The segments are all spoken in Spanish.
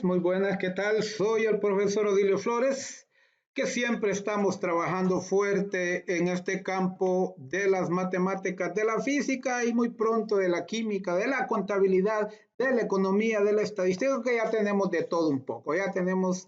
muy buenas, ¿qué tal? Soy el profesor Odilio Flores, que siempre estamos trabajando fuerte en este campo de las matemáticas, de la física y muy pronto de la química, de la contabilidad, de la economía, de la estadística, que ya tenemos de todo un poco. Ya tenemos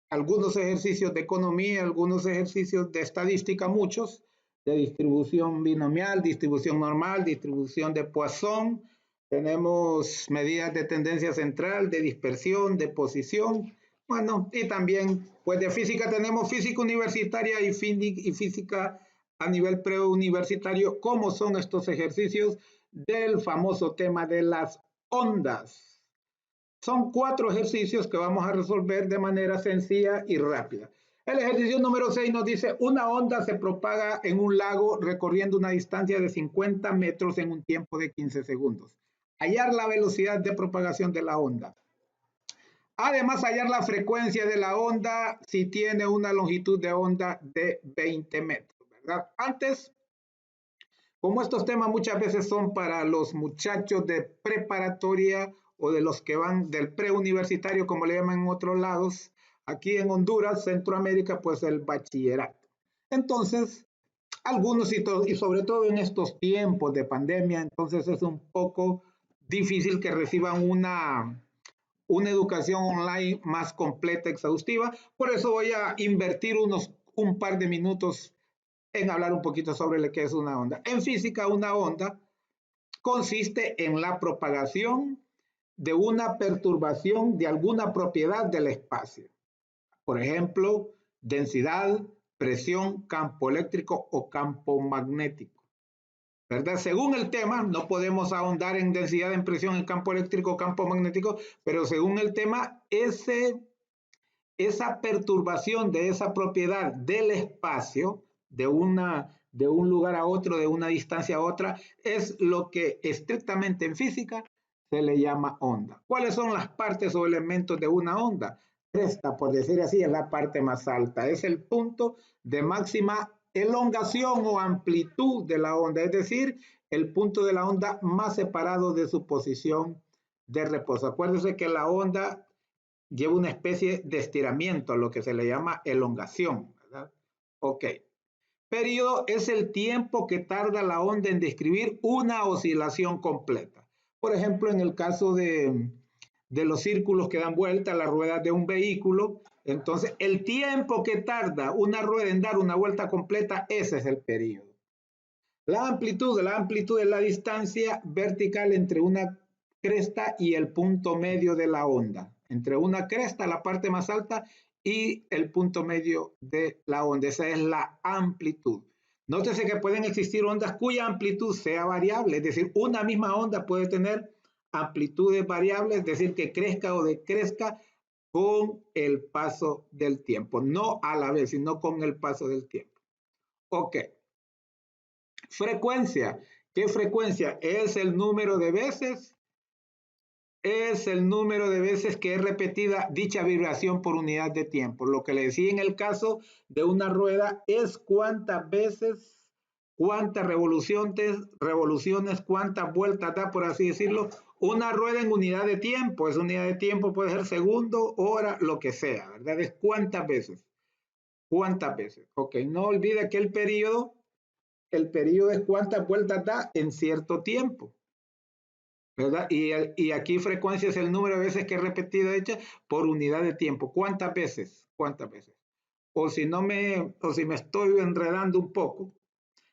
algunos ejercicios de economía, algunos ejercicios de estadística, muchos, de distribución binomial, distribución normal, distribución de Poisson. Tenemos medidas de tendencia central, de dispersión, de posición. Bueno, y también, pues de física tenemos física universitaria y física a nivel preuniversitario. ¿Cómo son estos ejercicios del famoso tema de las ondas? Son 4 ejercicios que vamos a resolver de manera sencilla y rápida. El ejercicio número 6 nos dice, una onda se propaga en un lago recorriendo una distancia de 50 metros en un tiempo de 15 segundos. Hallar la velocidad de propagación de la onda. Además, hallar la frecuencia de la onda si tiene una longitud de onda de 20 metros, ¿verdad? Antes, como estos temas muchas veces son para los muchachos de preparatoria o de los que van del preuniversitario, como le llaman en otros lados, aquí en Honduras, Centroamérica, pues el bachillerato. Entonces, algunos y sobre todo en estos tiempos de pandemia, entonces es un poco difícil que reciban una educación online más completa, exhaustiva. Por eso voy a invertir un par de minutos en hablar un poquito sobre lo que es una onda. En física, una onda consiste en la propagación de una perturbación de alguna propiedad del espacio. Por ejemplo, densidad, presión, campo eléctrico o campo magnético. ¿Verdad? Según el tema, no podemos ahondar en densidad, en presión, en campo eléctrico o campo magnético, pero según el tema, esa perturbación de esa propiedad del espacio, de un lugar a otro, de una distancia a otra, es lo que estrictamente en física se le llama onda. ¿Cuáles son las partes o elementos de una onda? Esta, por decir así, es la parte más alta, es el punto de máxima elongación o amplitud de la onda, es decir, el punto de la onda más separado de su posición de reposo. Acuérdense que la onda lleva una especie de estiramiento, lo que se le llama elongación, ¿verdad? Ok. Periodo es el tiempo que tarda la onda en describir una oscilación completa. Por ejemplo, en el caso de los círculos que dan vuelta a las ruedas de un vehículo, entonces el tiempo que tarda una rueda en dar una vuelta completa, ese es el periodo. La amplitud es la distancia vertical entre una cresta y el punto medio de la onda. Entre una cresta, la parte más alta, y el punto medio de la onda. Esa es la amplitud. Nótese que pueden existir ondas cuya amplitud sea variable, es decir, una misma onda puede tener amplitudes variables, es decir, que crezca o decrezca con el paso del tiempo. No a la vez, sino con el paso del tiempo. Ok. Frecuencia. ¿Qué frecuencia? Es el número de veces que es repetida dicha vibración por unidad de tiempo. Lo que le decía en el caso de una rueda es cuántas veces, cuántas revoluciones, cuántas vueltas da, por así decirlo, una rueda en unidad de tiempo. Esa unidad de tiempo puede ser segundo, hora, lo que sea, ¿verdad? Es cuántas veces. ¿Cuántas veces? Ok, no olvide que el periodo es cuántas vueltas da en cierto tiempo, ¿verdad? Y aquí frecuencia es el número de veces que es repetida hecha por unidad de tiempo. ¿Cuántas veces? ¿Cuántas veces? O si me estoy enredando un poco,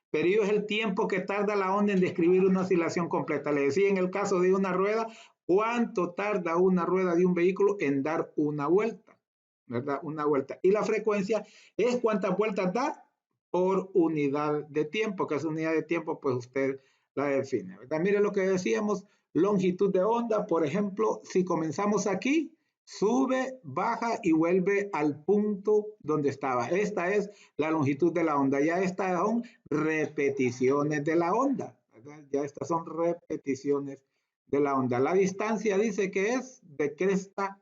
periodo es el tiempo que tarda la onda en describir una oscilación completa. Le decía en el caso de una rueda, ¿cuánto tarda una rueda de un vehículo en dar una vuelta? ¿Verdad? Una vuelta. Y la frecuencia es cuántas vueltas da por unidad de tiempo, que es unidad de tiempo, pues usted la define, ¿verdad? Mire lo que decíamos, longitud de onda, por ejemplo, si comenzamos aquí, sube, baja y vuelve al punto donde estaba. Esta es la longitud de la onda. Ya estas son repeticiones de la onda, ¿verdad? Ya estas son repeticiones de la onda. La distancia dice que es de cresta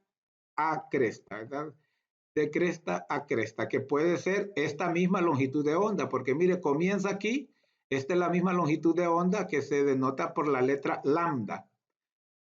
a cresta, ¿verdad? De cresta a cresta, que puede ser esta misma longitud de onda, porque mire, comienza aquí, esta es la misma longitud de onda que se denota por la letra lambda,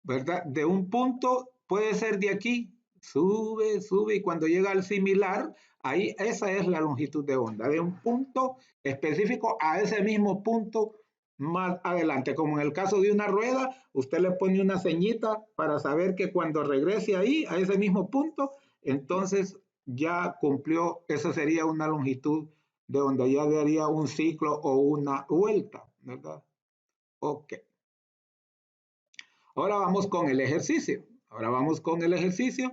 ¿verdad? De un punto puede ser de aquí sube, sube y cuando llega al similar, ahí esa es la longitud de onda, de un punto específico a ese mismo punto más adelante. Como en el caso de una rueda, usted le pone una ceñita para saber que cuando regrese ahí, a ese mismo punto, entonces ya cumplió, esa sería una longitud de onda, ya daría un ciclo o una vuelta, ¿verdad? Ok. Ahora vamos con el ejercicio. Ahora vamos con el ejercicio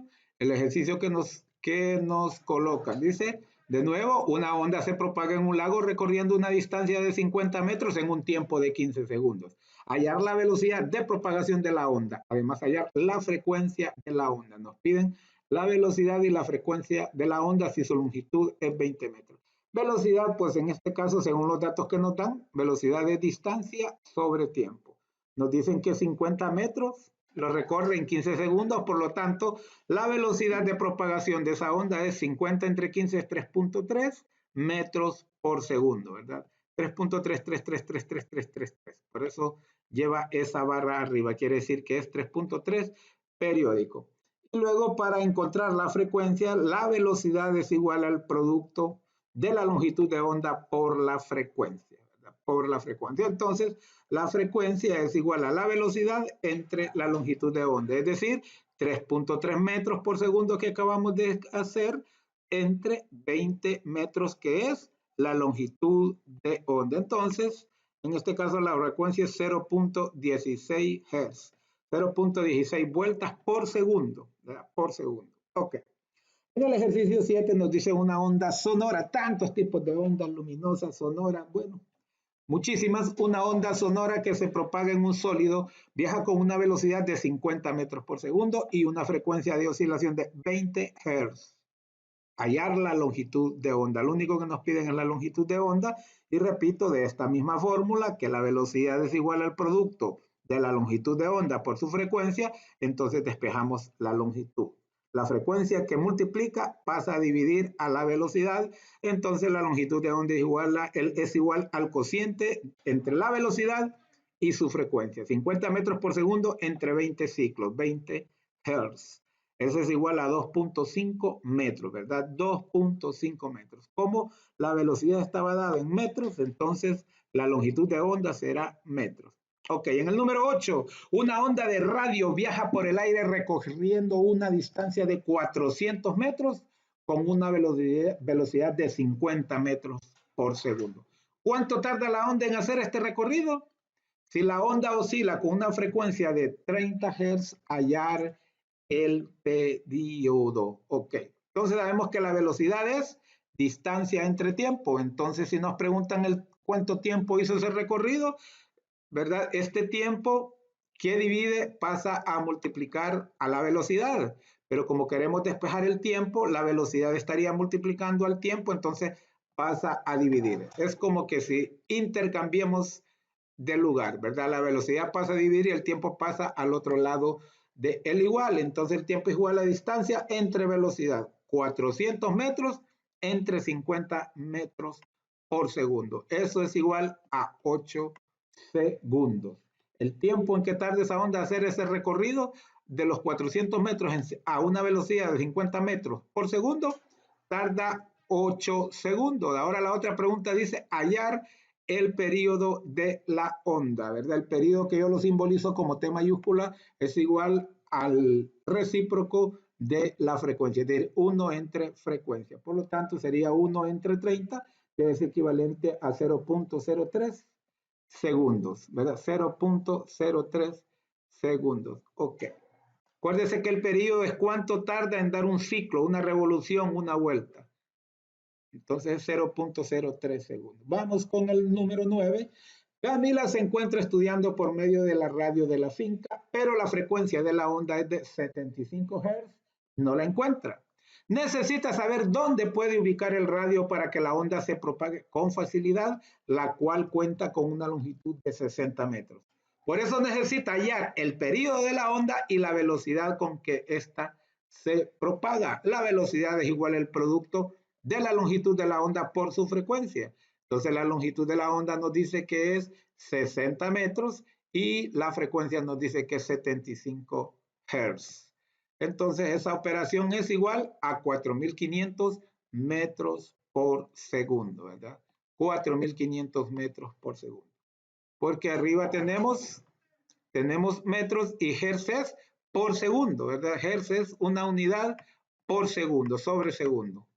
que nos coloca. Dice, de nuevo, una onda se propaga en un lago recorriendo una distancia de 50 metros en un tiempo de 15 segundos. Hallar la velocidad de propagación de la onda. Además, hallar la frecuencia de la onda. Nos piden la velocidad y la frecuencia de la onda si su longitud es 20 metros. Velocidad, pues en este caso, según los datos que nos dan, velocidad de distancia sobre tiempo. Nos dicen que 50 metros lo recorre en 15 segundos, por lo tanto, la velocidad de propagación de esa onda es 50 entre 15 es 3.3 metros por segundo, ¿verdad? 3.3333333. Por eso lleva esa barra arriba, quiere decir que es 3.3 periódico. Y luego, para encontrar la frecuencia, la velocidad es igual al producto de la longitud de onda por la frecuencia, ¿verdad? Por la frecuencia. Entonces, la frecuencia es igual a la velocidad entre la longitud de onda, es decir, 3.3 metros por segundo que acabamos de hacer entre 20 metros, que es la longitud de onda. Entonces, en este caso la frecuencia es 0.16 Hz, 0.16 vueltas por segundo, ¿verdad? Por segundo. Ok. En el ejercicio 7 nos dice una onda sonora, tantos tipos de ondas luminosas, sonoras, bueno, muchísimas. Una onda sonora que se propaga en un sólido viaja con una velocidad de 50 metros por segundo y una frecuencia de oscilación de 20 Hz. Hallar la longitud de onda. Lo único que nos piden es la longitud de onda y repito de esta misma fórmula que la velocidad es igual al producto de la longitud de onda por su frecuencia, entonces despejamos la longitud. La frecuencia que multiplica pasa a dividir a la velocidad, entonces la longitud de onda es igual al cociente entre la velocidad y su frecuencia. 50 metros por segundo entre 20 ciclos, 20 Hz. Eso es igual a 2.5 metros, ¿verdad? 2.5 metros. Como la velocidad estaba dada en metros, entonces la longitud de onda será metros. Ok, en el número 8, una onda de radio viaja por el aire recorriendo una distancia de 400 metros con una velocidad de 50 metros por segundo. ¿Cuánto tarda la onda en hacer este recorrido? Si la onda oscila con una frecuencia de 30 Hz, hallar el periodo. Ok, entonces sabemos que la velocidad es distancia entre tiempo. Entonces, si nos preguntan cuánto tiempo hizo ese recorrido, ¿verdad? Este tiempo que divide pasa a multiplicar a la velocidad. Pero como queremos despejar el tiempo, la velocidad estaría multiplicando al tiempo, entonces pasa a dividir. Es como que si intercambiemos de lugar, ¿verdad? La velocidad pasa a dividir y el tiempo pasa al otro lado de el igual. Entonces el tiempo es igual a la distancia entre velocidad. 400 metros entre 50 metros por segundo. Eso es igual a 8 segundos. El tiempo en que tarda esa onda hacer ese recorrido de los 400 metros a una velocidad de 50 metros por segundo tarda 8 segundos. Ahora la otra pregunta dice hallar el periodo de la onda, ¿verdad? El periodo que yo lo simbolizo como T mayúscula es igual al recíproco de la frecuencia, es decir, 1 entre frecuencia. Por lo tanto, sería 1 entre 30, que es equivalente a 0.03 segundos, ¿verdad? 0.03 segundos. Ok. Acuérdese que el periodo es cuánto tarda en dar un ciclo, una revolución, una vuelta. Entonces 0.03 segundos. Vamos con el número 9. Camila se encuentra estudiando por medio de la radio de la finca, pero la frecuencia de la onda es de 75 Hz. No la encuentra. Necesita saber dónde puede ubicar el radio para que la onda se propague con facilidad, la cual cuenta con una longitud de 60 metros. Por eso necesita hallar el periodo de la onda y la velocidad con que ésta se propaga. La velocidad es igual al producto de la longitud de la onda por su frecuencia. Entonces la longitud de la onda nos dice que es 60 metros y la frecuencia nos dice que es 75 Hz. Entonces esa operación es igual a 4.500 metros por segundo, ¿verdad? 4.500 metros por segundo. Porque arriba tenemos metros y hercios por segundo, ¿verdad? Hertz es una unidad por segundo, sobre segundo.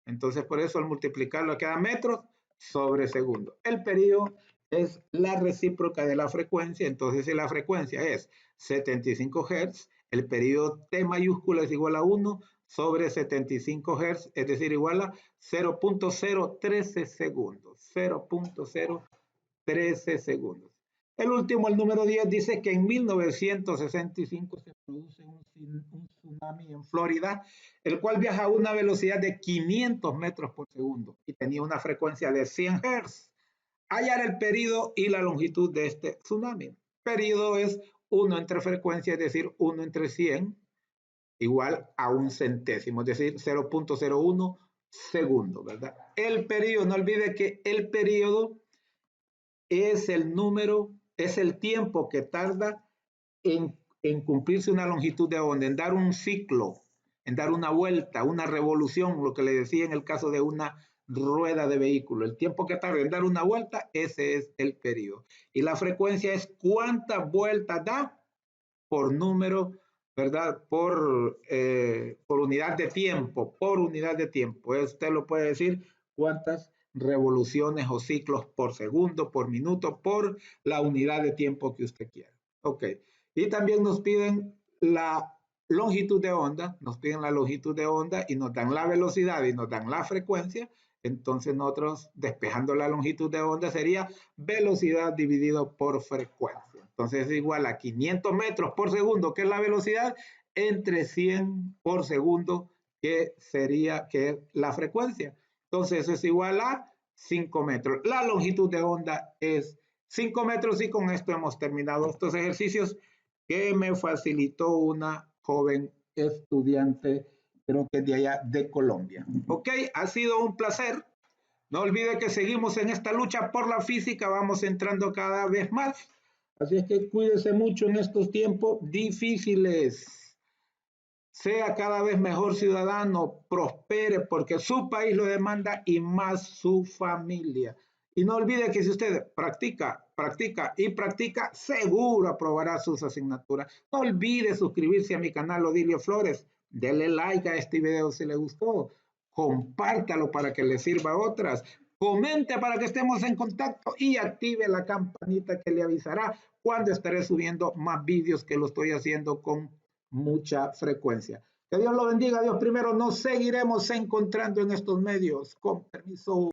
Entonces, por eso al multiplicarlo queda metros sobre segundo. El periodo es la recíproca de la frecuencia. Entonces, si la frecuencia es 75 Hz, el periodo T mayúscula es igual a 1 sobre 75 Hz, es decir, igual a 0.013 segundos. 0.013 segundos. El último, el número 10, dice que en 1965 se produce un tsunami en Florida, el cual viaja a una velocidad de 500 metros por segundo y tenía una frecuencia de 100 Hz. Hallar el periodo y la longitud de este tsunami. Periodo es 1 entre frecuencia, es decir, 1 entre 100, igual a un centésimo, es decir, 0.01 segundo, ¿verdad? El periodo, no olvide que el periodo es el número, es el tiempo que tarda en cumplirse una longitud de onda, en dar un ciclo, en dar una vuelta, una revolución, lo que le decía en el caso de una rueda de vehículo. El tiempo que tarda en dar una vuelta, ese es el periodo. Y la frecuencia es cuántas vueltas da por número, ¿verdad? Por unidad de tiempo, por unidad de tiempo. Usted lo puede decir cuántas revoluciones o ciclos por segundo, por minuto, por la unidad de tiempo que usted quiera. Ok. Y también nos piden la longitud de onda, nos piden la longitud de onda y nos dan la velocidad y nos dan la frecuencia. Entonces nosotros despejando la longitud de onda sería velocidad dividido por frecuencia. Entonces es igual a 500 metros por segundo, que es la velocidad, entre 100 por segundo, que sería la frecuencia. Entonces es igual a 5 metros. La longitud de onda es 5 metros y con esto hemos terminado estos ejercicios que me facilitó una joven estudiante, creo que de allá de Colombia. Ok, ha sido un placer. No olvide que seguimos en esta lucha por la física, vamos entrando cada vez más. Así es que cuídese mucho en estos tiempos difíciles. Sea cada vez mejor ciudadano, prospere porque su país lo demanda y más su familia. Y no olvide que si usted practica y practica, seguro aprobará sus asignaturas. No olvide suscribirse a mi canal Odilio Flores. Dele like a este video si le gustó. Compártalo para que le sirva a otras. Comente para que estemos en contacto y active la campanita que le avisará cuando estaré subiendo más vídeos, que lo estoy haciendo con mucha frecuencia. Que Dios lo bendiga, Dios primero. Nos seguiremos encontrando en estos medios. Con permiso.